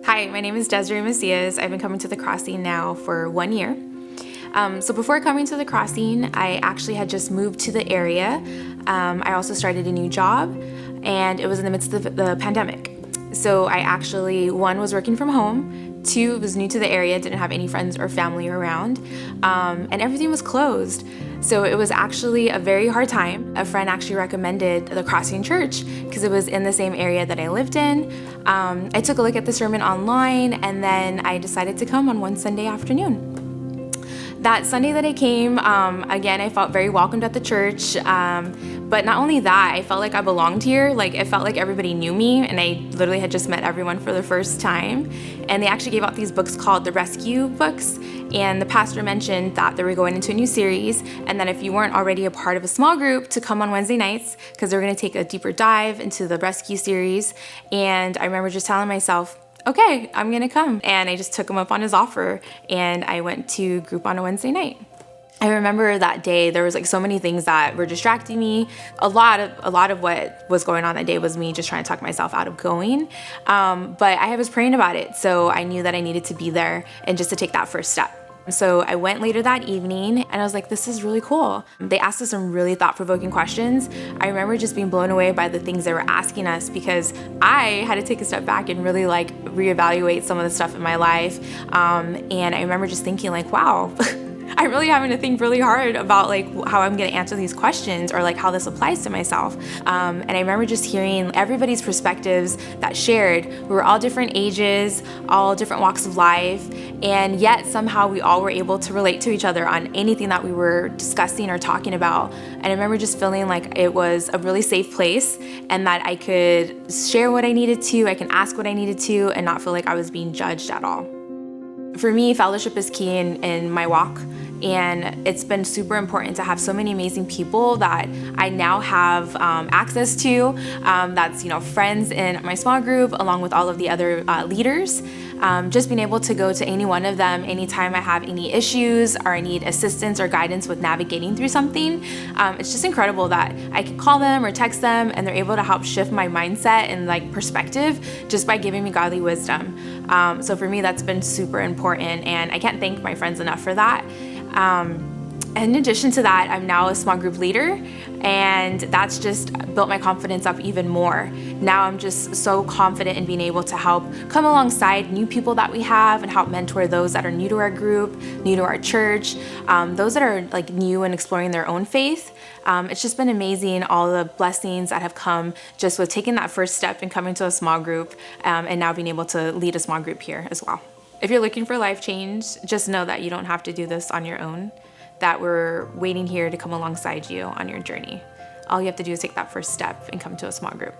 Hi, my name is Desiree. I've been coming to the Crossing now for 1 year. So before coming to the Crossing, I actually had just moved to the area. I also started a new job, and it was in the midst of the pandemic. So I actually, one, was working from home, two, was new to the area, didn't have any friends or family around, and everything was closed. So it was actually a very hard time. A friend actually recommended the Crossing Church because it was in the same area that I lived in. I took a look at the sermon online, and then I decided to come on one Sunday afternoon. That Sunday that I came, again, I felt very welcomed at the church. But not only that, I felt like I belonged here. Like, it felt like everybody knew me, and I literally had just met everyone for the first time. And they actually gave out these books called the Rescue books. And the pastor mentioned that they were going into a new series, and that if you weren't already a part of a small group, to come on Wednesday nights, because they're going to take a deeper dive into the Rescue series. And I remember just telling myself, okay, I'm gonna come. And I just took him up on his offer, and I went to group on a Wednesday night. I remember that day there was like so many things that were distracting me. A lot of what was going on that day was me just trying to talk myself out of going. But I was praying about it, so I knew that I needed to be there and just to take that first step. So I went later that evening, and I was like, this is really cool. They asked us some really thought-provoking questions. I remember just being blown away by the things they were asking us, because I had to take a step back and really like reevaluate some of the stuff in my life. And I remember just thinking like, wow, I'm really having to think really hard about like how I'm gonna answer these questions, or like how this applies to myself. And I remember just hearing everybody's perspectives that shared. We were all different ages, all different walks of life, and yet somehow we all were able to relate to each other on anything that we were discussing or talking about. And I remember just feeling like it was a really safe place, and that I could share what I needed to, I can ask what I needed to, and not feel like I was being judged at all. For me, fellowship is key in my walk, and it's been super important to have so many amazing people that I now have access to. That's friends in my small group, along with all of the other leaders. Just being able to go to any one of them anytime I have any issues or I need assistance or guidance with navigating through something. It's just incredible that I can call them or text them, and they're able to help shift my mindset and like perspective just by giving me godly wisdom. So for me, that's been super important, and I can't thank my friends enough for that. In addition to that, I'm now a small group leader, and that's just built my confidence up even more. Now I'm just so confident in being able to help come alongside new people that we have and help mentor those that are new to our group, new to our church, those that are like new and exploring their own faith. It's just been amazing, all the blessings that have come just with taking that first step and coming to a small group, and now being able to lead a small group here as well. If you're looking for life change, just know that you don't have to do this on your own, that we're waiting here to come alongside you on your journey. All you have to do is take that first step and come to a small group.